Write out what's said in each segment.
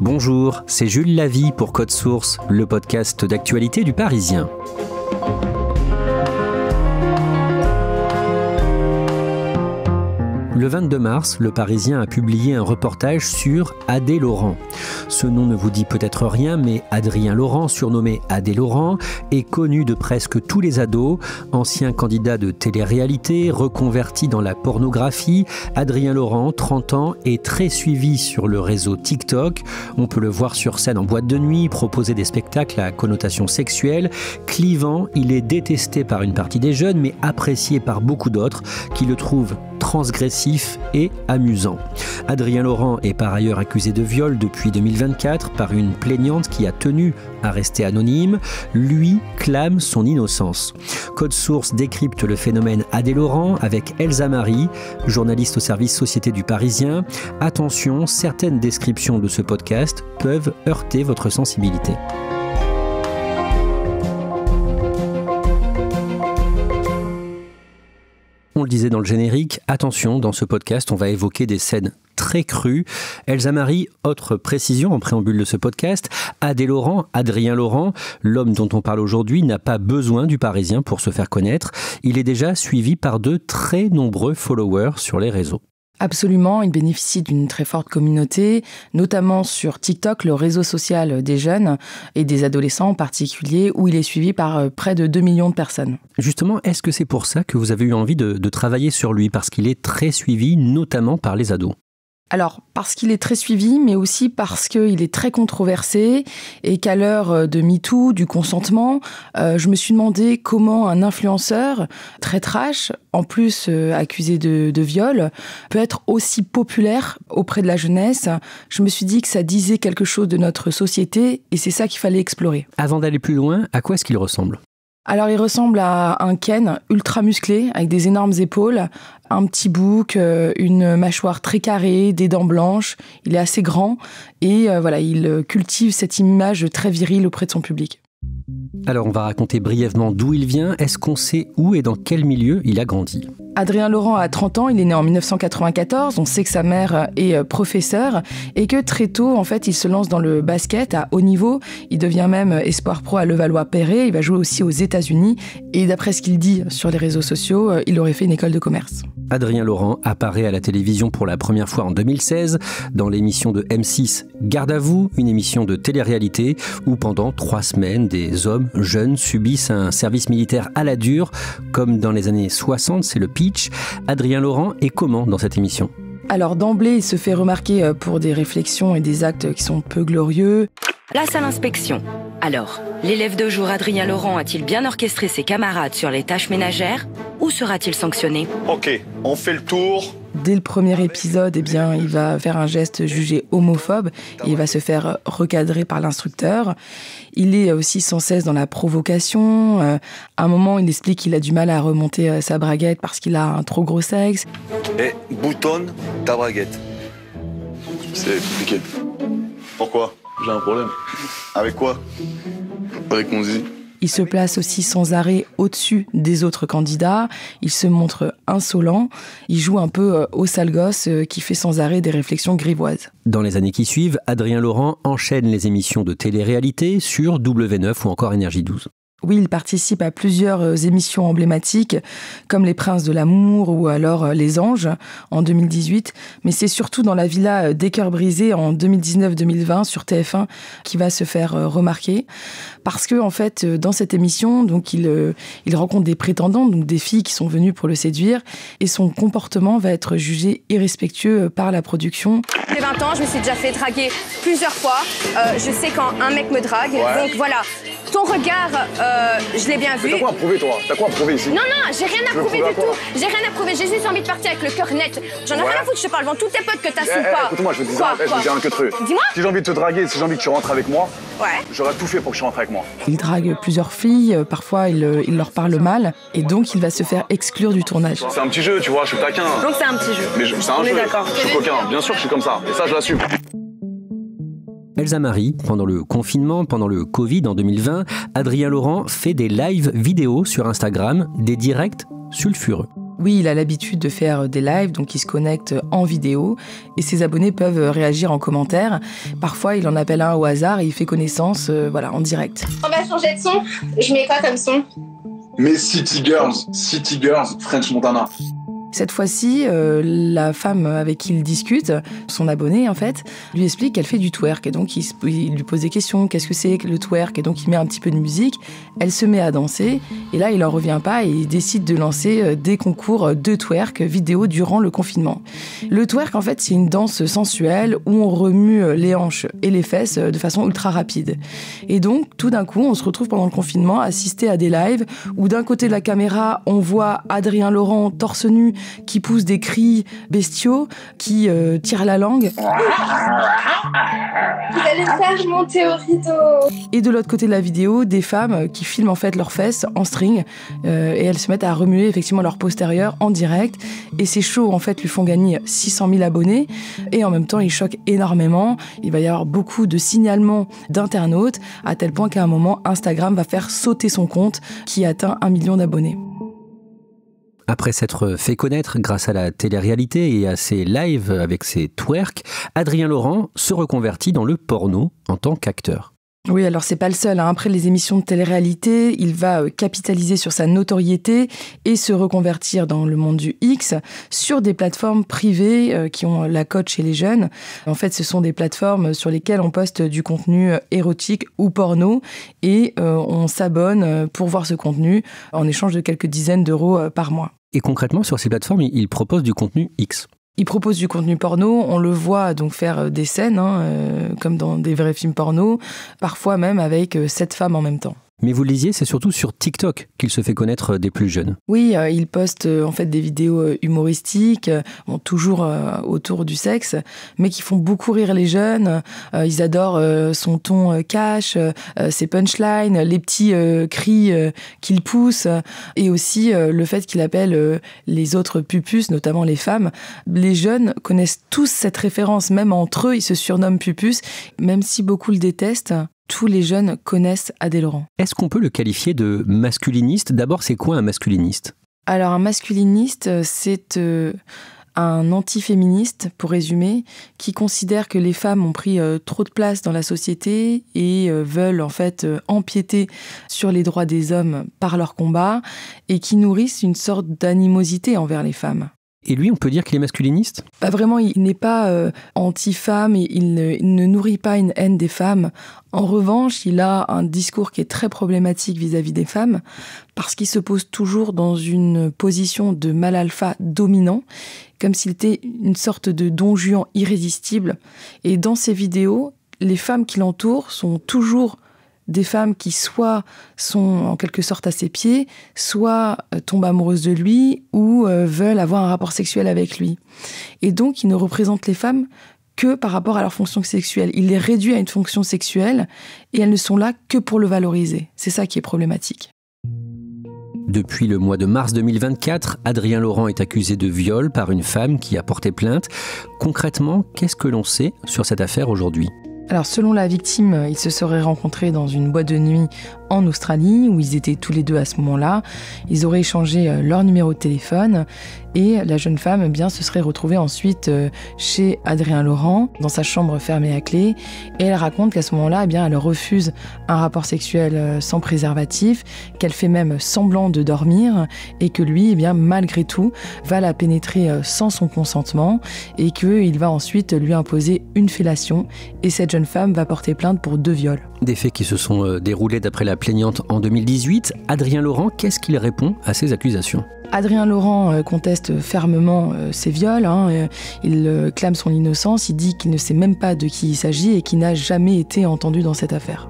Bonjour, c'est Jules Lavie pour Code Source, le podcast d'actualité du Parisien. Le 22 mars, le Parisien a publié un reportage sur Adé Laurent. Ce nom ne vous dit peut-être rien, mais Adrien Laurent, surnommé Adé Laurent, est connu de presque tous les ados. Ancien candidat de télé-réalité, reconverti dans la pornographie, Adrien Laurent, 30 ans, est très suivi sur le réseau TikTok. On peut le voir sur scène en boîte de nuit, proposer des spectacles à connotation sexuelle. Clivant, il est détesté par une partie des jeunes, mais apprécié par beaucoup d'autres qui le trouvent transgressif et amusant. Adrien Laurent est par ailleurs accusé de viol depuis 2024 par une plaignante qui a tenu à rester anonyme. Lui clame son innocence. Code Source décrypte le phénomène Adé Laurent avec Elsa Marie, journaliste au service Société du Parisien. Attention, certaines descriptions de ce podcast peuvent heurter votre sensibilité. On le disait dans le générique, attention, dans ce podcast, on va évoquer des scènes très crues. Elsa Marie, autre précision en préambule de ce podcast, Adé Laurent, Adrien Laurent, l'homme dont on parle aujourd'hui, n'a pas besoin du Parisien pour se faire connaître. Il est déjà suivi par de très nombreux followers sur les réseaux. Absolument, il bénéficie d'une très forte communauté, notamment sur TikTok, le réseau social des jeunes et des adolescents en particulier, où il est suivi par près de 2 millions de personnes. Justement, est-ce que c'est pour ça que vous avez eu envie de travailler sur lui, parce qu'il est très suivi, notamment par les ados ? Alors, parce qu'il est très suivi, mais aussi parce qu'il est très controversé et qu'à l'heure de MeToo, du consentement, je me suis demandé comment un influenceur très trash, en plus accusé de viol, peut être aussi populaire auprès de la jeunesse. Je me suis dit que ça disait quelque chose de notre société et c'est ça qu'il fallait explorer. Avant d'aller plus loin, à quoi est-ce qu'il ressemble ? Alors, il ressemble à un Ken ultra musclé, avec des énormes épaules, un petit bouc, une mâchoire très carrée, des dents blanches. Il est assez grand et il cultive cette image très virile auprès de son public. Alors, on va raconter brièvement d'où il vient. Est-ce qu'on sait où et dans quel milieu il a grandi ? Adrien Laurent a 30 ans, il est né en 1994, on sait que sa mère est professeure et que très tôt, en fait, il se lance dans le basket à haut niveau. Il devient même espoir pro à Levallois-Perret, il va jouer aussi aux États-Unis et d'après ce qu'il dit sur les réseaux sociaux, il aurait fait une école de commerce. Adrien Laurent apparaît à la télévision pour la première fois en 2016 dans l'émission de M6 Garde à vous, une émission de télé-réalité où pendant 3 semaines, des hommes jeunes subissent un service militaire à la dure, comme dans les années 60, c'est le pitch. Adrien Laurent est comment dans cette émission ? Alors d'emblée, il se fait remarquer pour des réflexions et des actes qui sont peu glorieux. Place à l'inspection. Alors, l'élève de jour Adrien Laurent a-t-il bien orchestré ses camarades sur les tâches ménagères ou sera-t-il sanctionné ? Ok, on fait le tour. Dès le premier épisode, il va faire un geste jugé homophobe et il va se faire recadrer par l'instructeur. Il est aussi sans cesse dans la provocation. À un moment, il explique qu'il a du mal à remonter sa braguette parce qu'il a un trop gros sexe. Boutonne ta braguette. C'est compliqué. Pourquoi ? J'ai un problème. Avec quoi ? Avec mon zizi. Il se place aussi sans arrêt au-dessus des autres candidats. Il se montre insolent. Il joue un peu au sale gosse qui fait sans arrêt des réflexions grivoises. Dans les années qui suivent, Adrien Laurent enchaîne les émissions de télé-réalité sur W9 ou encore Énergie 12. Oui, il participe à plusieurs émissions emblématiques, comme Les Princes de l'amour ou alors Les Anges en 2018. Mais c'est surtout dans la villa des cœurs brisés en 2019-2020 sur TF1 qui va se faire remarquer. Parce que, en fait, dans cette émission, donc, il rencontre des prétendantes, donc des filles qui sont venues pour le séduire. Et son comportement va être jugé irrespectueux par la production. J'ai 20 ans, je me suis déjà fait draguer plusieurs fois. Je sais quand un mec me drague. Ouais. Donc voilà, ton regard, je l'ai bien vu. T'as quoi à prouver, toi ? T'as quoi à prouver ici ? Non, j'ai rien à prouver prouver à du quoi ? tout. J'ai rien à prouver, j'ai juste envie de partir avec le cœur net. J'en ai rien à foutre, je te parle devant tous tes potes que t'assumes pas. Écoute-moi, je vais te dire Quoi un que truc. Dis-moi. Si j'ai envie de te draguer, si j'ai envie que tu rentres avec moi, Ouais. j'aurais tout fait pour que tu rentres avec moi. Il drague plusieurs filles, parfois il leur parle mal, et donc il va se faire exclure du tournage. C'est un petit jeu, tu vois, je suis taquin. Donc c'est un petit jeu. Mais c'est un On jeu. est d'accord. Je suis coquin, bien sûr que je suis comme ça. Et ça, je l'assume. Elsa Marie, pendant le confinement, pendant le Covid en 2020, Adrien Laurent fait des lives vidéo sur Instagram, des directs sulfureux. Oui, il a l'habitude de faire des lives, donc il se connecte en vidéo et ses abonnés peuvent réagir en commentaire. Parfois, il en appelle un au hasard et il fait connaissance en direct. On va changer de son. Je mets quoi comme son? Mais City Girls, French Montana. Cette fois-ci, la femme avec qui il discute, son abonné en fait, lui explique qu'elle fait du twerk. Et donc il lui pose des questions, qu'est-ce que c'est que le twerk? Et donc il met un petit peu de musique, elle se met à danser. Et là, il n'en revient pas et il décide de lancer des concours de twerk vidéo durant le confinement. Le twerk, en fait, c'est une danse sensuelle où on remue les hanches et les fesses de façon ultra rapide. Et donc, tout d'un coup, on se retrouve pendant le confinement à assister à des lives où d'un côté de la caméra, on voit Adrien Laurent torse nu qui pousse des cris bestiaux, qui tire la langue. Vous allez me faire monter au rideau. Et de l'autre côté de la vidéo, des femmes qui filment en fait leurs fesses en string et elles se mettent à remuer effectivement leur postérieur en direct. Et ces shows en fait lui font gagner 600 000 abonnés et en même temps ils choquent énormément. Il va y avoir beaucoup de signalements d'internautes à tel point qu'à un moment Instagram va faire sauter son compte qui atteint 1 million d'abonnés. Après s'être fait connaître grâce à la télé-réalité et à ses lives avec ses twerks, Adrien Laurent se reconvertit dans le porno en tant qu'acteur. Oui, alors c'est pas le seul. Après les émissions de télé-réalité, il va capitaliser sur sa notoriété et se reconvertir dans le monde du X sur des plateformes privées qui ont la cote chez les jeunes. En fait, ce sont des plateformes sur lesquelles on poste du contenu érotique ou porno et on s'abonne pour voir ce contenu en échange de quelques dizaines d'euros par mois. Et concrètement, sur ces plateformes, il propose du contenu X. Il propose du contenu porno, on le voit donc faire des scènes, comme dans des vrais films porno, parfois même avec 7 femmes en même temps. Mais vous le disiez, c'est surtout sur TikTok qu'il se fait connaître des plus jeunes. Oui, il poste en fait des vidéos humoristiques, toujours autour du sexe, mais qui font beaucoup rire les jeunes. Ils adorent son ton cash, ses punchlines, les petits cris qu'il pousse, et aussi le fait qu'il appelle les autres pupus, notamment les femmes. Les jeunes connaissent tous cette référence, même entre eux, ils se surnomment pupus, même si beaucoup le détestent. Tous les jeunes connaissent Adé Laurent. Est-ce qu'on peut le qualifier de masculiniste? D'abord, c'est quoi un masculiniste? Alors, un masculiniste, c'est un antiféministe, pour résumer, qui considère que les femmes ont pris trop de place dans la société et veulent en fait empiéter sur les droits des hommes par leur combat et qui nourrissent une sorte d'animosité envers les femmes. Et lui, on peut dire qu'il est masculiniste? Pas vraiment, il n'est pas anti-femme, et il ne nourrit pas une haine des femmes. En revanche, il a un discours qui est très problématique vis-à-vis des femmes, parce qu'il se pose toujours dans une position de mâle alpha dominant, comme s'il était une sorte de don Juan irrésistible. Et dans ses vidéos, les femmes qui l'entourent sont toujours des femmes qui soit sont en quelque sorte à ses pieds, soit tombent amoureuses de lui ou veulent avoir un rapport sexuel avec lui. Et donc, il ne représente les femmes que par rapport à leur fonction sexuelle. Il les réduit à une fonction sexuelle et elles ne sont là que pour le valoriser. C'est ça qui est problématique. Depuis le mois de mars 2024, Adrien Laurent est accusé de viol par une femme qui a porté plainte. Concrètement, qu'est-ce que l'on sait sur cette affaire aujourd'hui ? Alors, selon la victime, ils se seraient rencontrés dans une boîte de nuit en Australie, où ils étaient tous les deux à ce moment-là. Ils auraient échangé leur numéro de téléphone et la jeune femme se serait retrouvée ensuite chez Adrien Laurent, dans sa chambre fermée à clé. Et elle raconte qu'à ce moment-là, elle refuse un rapport sexuel sans préservatif, qu'elle fait même semblant de dormir et que lui, malgré tout, va la pénétrer sans son consentement et qu'il va ensuite lui imposer une fellation. Et cette jeune femme va porter plainte pour 2 viols. Des faits qui se sont déroulés d'après la plaignante en 2018. Adrien Laurent, qu'est-ce qu'il répond à ces accusations ? Adrien Laurent conteste fermement ces viols. Il clame son innocence. Il dit qu'il ne sait même pas de qui il s'agit et qu'il n'a jamais été entendu dans cette affaire.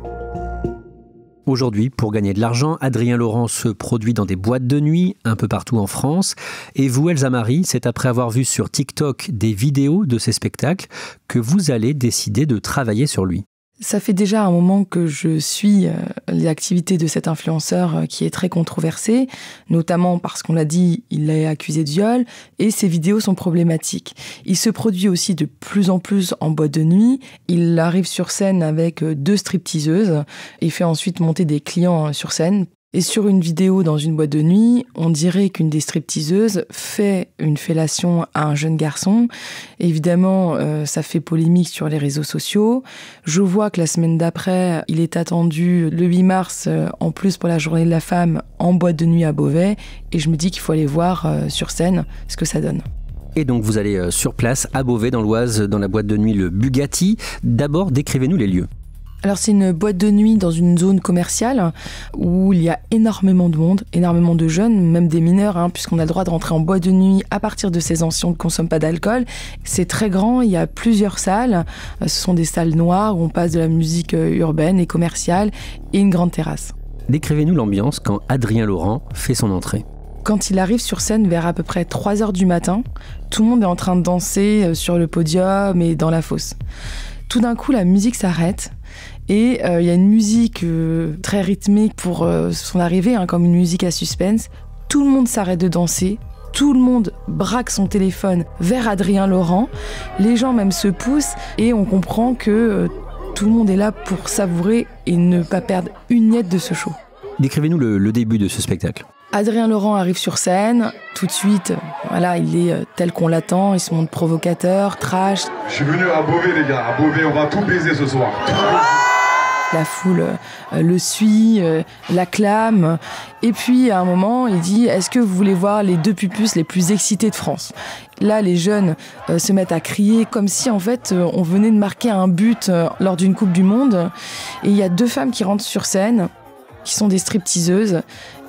Aujourd'hui, pour gagner de l'argent, Adrien Laurent se produit dans des boîtes de nuit un peu partout en France. Et vous, Elsa Marie, c'est après avoir vu sur TikTok des vidéos de ces spectacles que vous allez décider de travailler sur lui. Ça fait déjà un moment que je suis les activités de cet influenceur qui est très controversé, notamment parce qu'on l'a dit, il est accusé de viol et ses vidéos sont problématiques. Il se produit aussi de plus en plus en boîte de nuit. Il arrive sur scène avec 2 stripteaseuses et fait ensuite monter des clients sur scène. Et sur une vidéo dans une boîte de nuit, on dirait qu'une des stripteaseuses fait une fellation à un jeune garçon. Évidemment, ça fait polémique sur les réseaux sociaux. Je vois que la semaine d'après, il est attendu le 8 mars, en plus pour la journée de la femme, en boîte de nuit à Beauvais. Et je me dis qu'il faut aller voir sur scène ce que ça donne. Et donc vous allez sur place à Beauvais, dans l'Oise, dans la boîte de nuit Le Bugatti. D'abord, décrivez-nous les lieux. Alors c'est une boîte de nuit dans une zone commerciale où il y a énormément de monde, énormément de jeunes, même des mineurs, puisqu'on a le droit de rentrer en boîte de nuit à partir de 16 ans si on ne consomme pas d'alcool. C'est très grand, il y a plusieurs salles. Ce sont des salles noires où on passe de la musique urbaine et commerciale et une grande terrasse. Décrivez-nous l'ambiance quand Adrien Laurent fait son entrée. Quand il arrive sur scène vers à peu près 3h du matin, tout le monde est en train de danser sur le podium et dans la fosse. Tout d'un coup, la musique s'arrête. Et il y a une musique très rythmée pour son arrivée, comme une musique à suspense. Tout le monde s'arrête de danser. Tout le monde braque son téléphone vers Adrien Laurent. Les gens même se poussent et on comprend que tout le monde est là pour savourer et ne pas perdre une miette de ce show. Décrivez-nous le début de ce spectacle. Adrien Laurent arrive sur scène, tout de suite, voilà, il est tel qu'on l'attend, il se montre provocateur, trash. Je suis venu à Beauvais les gars, à Beauvais on va tout baiser ce soir. La foule le suit, l'acclame, et puis à un moment il dit « Est-ce que vous voulez voir les deux pupus les plus excités de France ?» Là les jeunes se mettent à crier comme si en fait on venait de marquer un but lors d'une Coupe du Monde, et il y a deux femmes qui rentrent sur scène, qui sont des stripteaseuses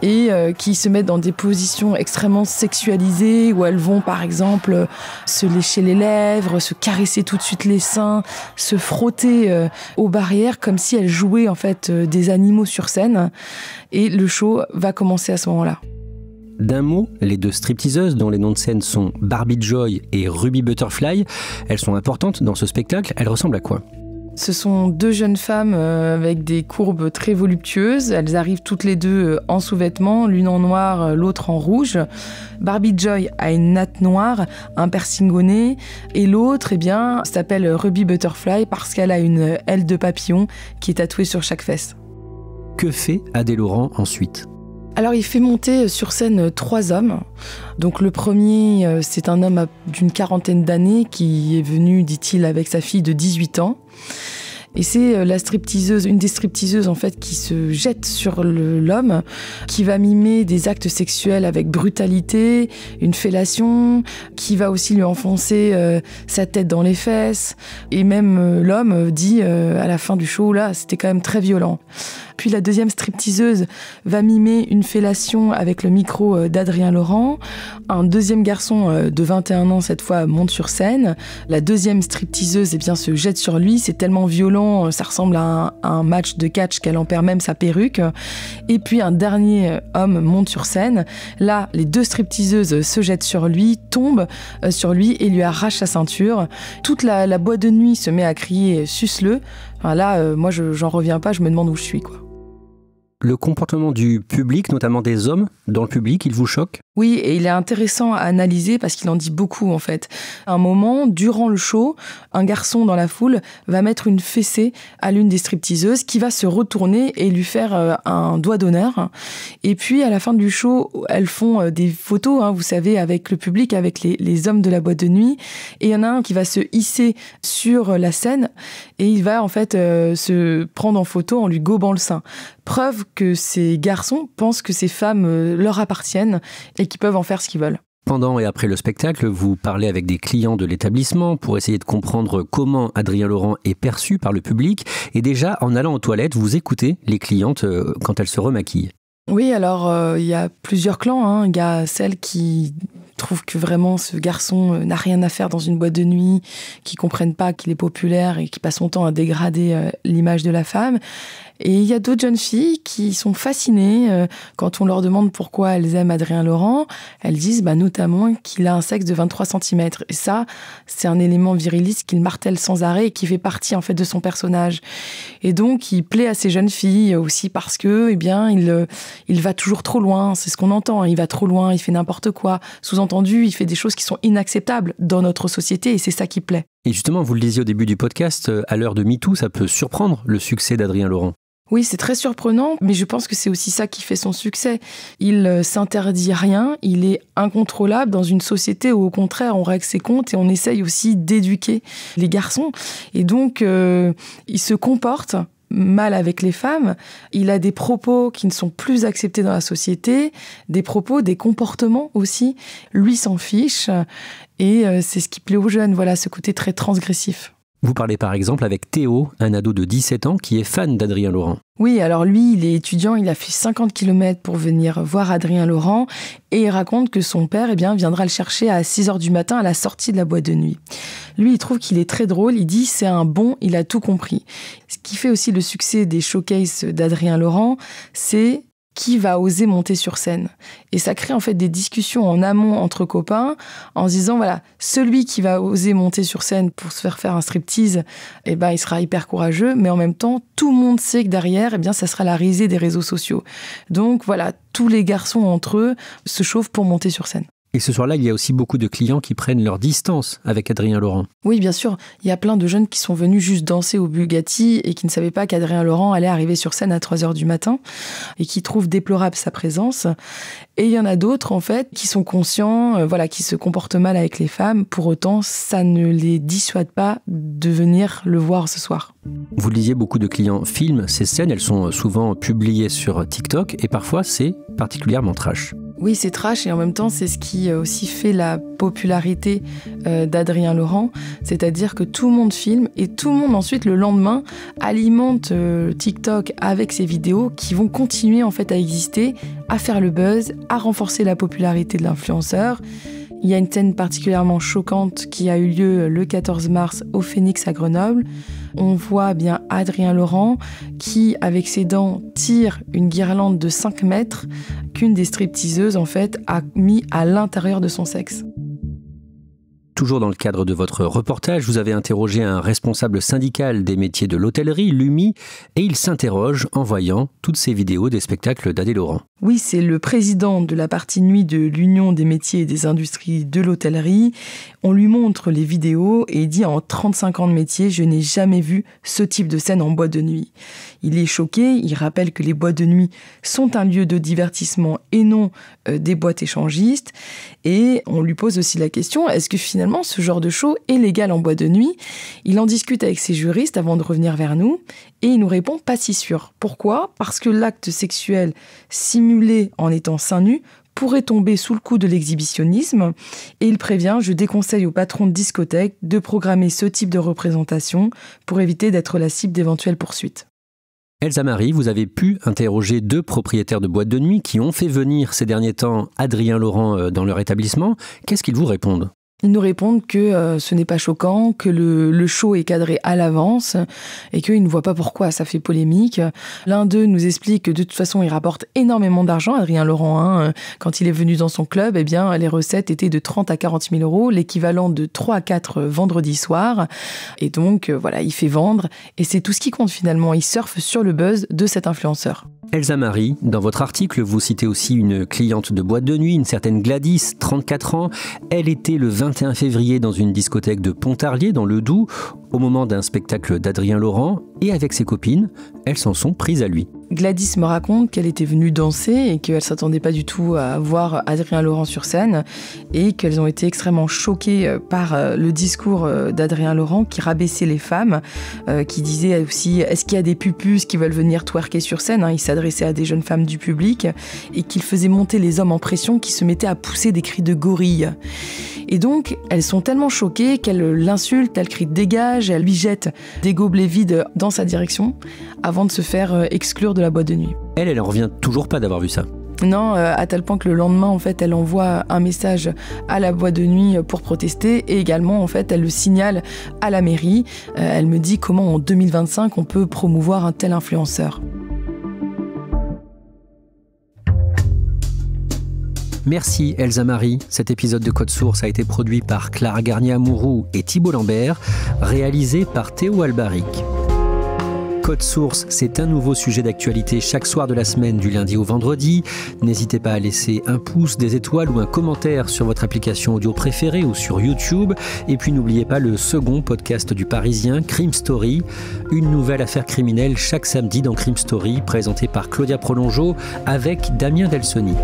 et qui se mettent dans des positions extrêmement sexualisées où elles vont par exemple se lécher les lèvres, se caresser tout de suite les seins, se frotter aux barrières comme si elles jouaient en fait des animaux sur scène, et le show va commencer à ce moment-là. D'un mot, les deux stripteaseuses dont les noms de scène sont Barbie Joy et Ruby Butterfly, elles sont importantes dans ce spectacle. Elles ressemblent à quoi ? Ce sont deux jeunes femmes avec des courbes très voluptueuses. Elles arrivent toutes les deux en sous-vêtements, l'une en noir, l'autre en rouge. Barbie Joy a une natte noire, un piercing au nez, et l'autre, s'appelle Ruby Butterfly parce qu'elle a une aile de papillon qui est tatouée sur chaque fesse. Que fait Adrien Laurent ensuite ? Alors il fait monter sur scène 3 hommes. Donc le premier, c'est un homme d'une quarantaine d'années qui est venu, dit-il, avec sa fille de 18 ans. Et c'est la stripteaseuse, une des stripteaseuses en fait, qui se jette sur l'homme, qui va mimer des actes sexuels avec brutalité, une fellation, qui va aussi lui enfoncer sa tête dans les fesses. Et même l'homme dit à la fin du show, là, c'était quand même très violent. Puis la deuxième stripteaseuse va mimer une fellation avec le micro d'Adrien Laurent. Un deuxième garçon de 21 ans, cette fois, monte sur scène. La deuxième stripteaseuse se jette sur lui. C'est tellement violent, ça ressemble à un match de catch qu'elle en perd même sa perruque. Et puis un dernier homme monte sur scène. Là, les deux stripteaseuses se jettent sur lui, tombent sur lui et lui arrachent sa ceinture. Toute la boîte de nuit se met à crier « suce-le ». Enfin, là, moi, j'en reviens pas, je me demande où je suis, quoi. Le comportement du public, notamment des hommes dans le public, il vous choque ? Oui, et il est intéressant à analyser parce qu'il en dit beaucoup en fait. À un moment, durant le show, un garçon dans la foule va mettre une fessée à l'une des stripteaseuses qui va se retourner et lui faire un doigt d'honneur. Et puis à la fin du show, elles font des photos, vous savez, avec le public, avec les hommes de la boîte de nuit. Et il y en a un qui va se hisser sur la scène et il va en fait se prendre en photo en lui gobant le sein. Preuve que ces garçons pensent que ces femmes leur appartiennent et qu'ils peuvent en faire ce qu'ils veulent. Pendant et après le spectacle, vous parlez avec des clients de l'établissement pour essayer de comprendre comment Adrien Laurent est perçu par le public. Et déjà, en allant aux toilettes, vous écoutez les clientes quand elles se remaquillent. Oui, alors il y a plusieurs clans. Il y a celles qui trouvent que vraiment ce garçon n'a rien à faire dans une boîte de nuit, qui comprennent pas qu'il est populaire et qui passent son temps à dégrader l'image de la femme. Et il y a d'autres jeunes filles qui sont fascinées quand on leur demande pourquoi elles aiment Adrien Laurent. Elles disent notamment qu'il a un sexe de 23 cm. Et ça, c'est un élément viriliste qu'il martèle sans arrêt et qui fait partie en fait de son personnage. Et donc, il plaît à ces jeunes filles aussi parce que, il va toujours trop loin. C'est ce qu'on entend. Il va trop loin, il fait n'importe quoi. Sous-entendu, il fait des choses qui sont inacceptables dans notre société et c'est ça qui plaît. Et justement, vous le disiez au début du podcast, à l'heure de MeToo, ça peut surprendre le succès d'Adrien Laurent. Oui, c'est très surprenant, mais je pense que c'est aussi ça qui fait son succès. Il s'interdit rien, il est incontrôlable dans une société où, au contraire, on règle ses comptes et on essaye aussi d'éduquer les garçons. Et donc, il se comporte mal avec les femmes. Il a des propos qui ne sont plus acceptés dans la société, des propos, des comportements aussi. Lui s'en fiche et c'est ce qui plaît aux jeunes, voilà, ce côté très transgressif. Vous parlez par exemple avec Théo, un ado de 17 ans qui est fan d'Adrien Laurent. Oui, alors lui, il est étudiant, il a fait 50 km pour venir voir Adrien Laurent et il raconte que son père viendra le chercher à 6h du matin à la sortie de la boîte de nuit. Lui, il trouve qu'il est très drôle, il dit c'est un bon, il a tout compris. Ce qui fait aussi le succès des showcases d'Adrien Laurent, c'est qui va oser monter sur scène. Et ça crée en fait des discussions en amont entre copains en se disant, voilà, celui qui va oser monter sur scène pour se faire un striptease, il sera hyper courageux, mais en même temps, tout le monde sait que derrière, ça sera la risée des réseaux sociaux. Donc voilà, tous les garçons entre eux se chauffent pour monter sur scène. Et ce soir-là, il y a aussi beaucoup de clients qui prennent leur distance avec Adrien Laurent. Oui, bien sûr. Il y a plein de jeunes qui sont venus juste danser au Bugatti et qui ne savaient pas qu'Adrien Laurent allait arriver sur scène à 3h du matin et qui trouvent déplorable sa présence. Et il y en a d'autres, en fait, qui sont conscients, qui se comportent mal avec les femmes. Pour autant, ça ne les dissuade pas de venir le voir ce soir. Vous le disiez, beaucoup de clients filment ces scènes. Elles sont souvent publiées sur TikTok et parfois, c'est particulièrement trash. Oui, c'est trash et en même temps, c'est ce qui aussi fait la popularité d'Adrien Laurent. C'est-à-dire que tout le monde filme et tout le monde ensuite, le lendemain, alimente TikTok avec ses vidéos qui vont continuer en fait à exister, à faire le buzz, à renforcer la popularité de l'influenceur. Il y a une scène particulièrement choquante qui a eu lieu le 14 mars au Phénix à Grenoble. On voit bien Adrien Laurent qui, avec ses dents, tire une guirlande de 5 mètres qu'une des stripteaseuses, en fait, a mis à l'intérieur de son sexe. Toujours dans le cadre de votre reportage, vous avez interrogé un responsable syndical des métiers de l'hôtellerie, l'UMI, et il s'interroge en voyant toutes ces vidéos des spectacles d'Adé Laurent. Oui, c'est le président de la partie nuit de l'Union des métiers et des industries de l'hôtellerie. On lui montre les vidéos et il dit en 35 ans de métier, je n'ai jamais vu ce type de scène en boîte de nuit. Il est choqué, il rappelle que les boîtes de nuit sont un lieu de divertissement et non des boîtes échangistes. Et on lui pose aussi la question, est-ce que finalement ce genre de show est légal en boîte de nuit ? Il en discute avec ses juristes avant de revenir vers nous et il nous répond pas si sûr. Pourquoi ? Parce que l'acte sexuel simulé en étant seins nus pourrait tomber sous le coup de l'exhibitionnisme et il prévient, je déconseille aux patrons de discothèques de programmer ce type de représentation pour éviter d'être la cible d'éventuelles poursuites. Elsa Marie, vous avez pu interroger 2 propriétaires de boîtes de nuit qui ont fait venir ces derniers temps Adrien Laurent dans leur établissement. Qu'est-ce qu'ils vous répondent ? Ils nous répondent que ce n'est pas choquant, que le show est cadré à l'avance et qu'ils ne voient pas pourquoi ça fait polémique. L'un d'eux nous explique que de toute façon, il rapporte énormément d'argent, Adrien Laurent. Quand il est venu dans son club, les recettes étaient de 30 à 40 000 euros, l'équivalent de 3 à 4 vendredis soirs. Et donc, il fait vendre. Et c'est tout ce qui compte finalement. Il surfe sur le buzz de cet influenceur. Elsa Marie, dans votre article, vous citez aussi une cliente de boîte de nuit, une certaine Gladys, 34 ans. Elle était le 21 février dans une discothèque de Pontarlier, dans le Doubs, au moment d'un spectacle d'Adrien Laurent, et avec ses copines, elles s'en sont prises à lui. Gladys me raconte qu'elle était venue danser et qu'elle ne s'attendait pas du tout à voir Adrien Laurent sur scène et qu'elles ont été extrêmement choquées par le discours d'Adrien Laurent qui rabaissait les femmes, qui disait aussi « Est-ce qu'il y a des pupus qui veulent venir twerker sur scène ?» Il s'adressait à des jeunes femmes du public et qu'il faisait monter les hommes en pression qui se mettaient à pousser des cris de gorille. Et donc, elles sont tellement choquées qu'elles l'insultent, elles crient « dégage », elles lui jettent des gobelets vides dans sa direction avant de se faire exclure de la boîte de nuit. Elle en revient toujours pas d'avoir vu ça. Non, à tel point que le lendemain, en fait, elle envoie un message à la boîte de nuit pour protester et également, en fait, elle le signale à la mairie. Elle me dit comment en 2025 on peut promouvoir un tel influenceur. Merci Elsa Marie. Cet épisode de Code Source a été produit par Clara Garnier-Amouroux et Thibault Lambert, réalisé par Théo Albaric. Code Source, c'est un nouveau sujet d'actualité chaque soir de la semaine du lundi au vendredi. N'hésitez pas à laisser un pouce, des étoiles ou un commentaire sur votre application audio préférée ou sur YouTube. Et puis n'oubliez pas le second podcast du Parisien, Crime Story. Une nouvelle affaire criminelle chaque samedi dans Crime Story, présentée par Claudia Prolongeau avec Damien Delsoni.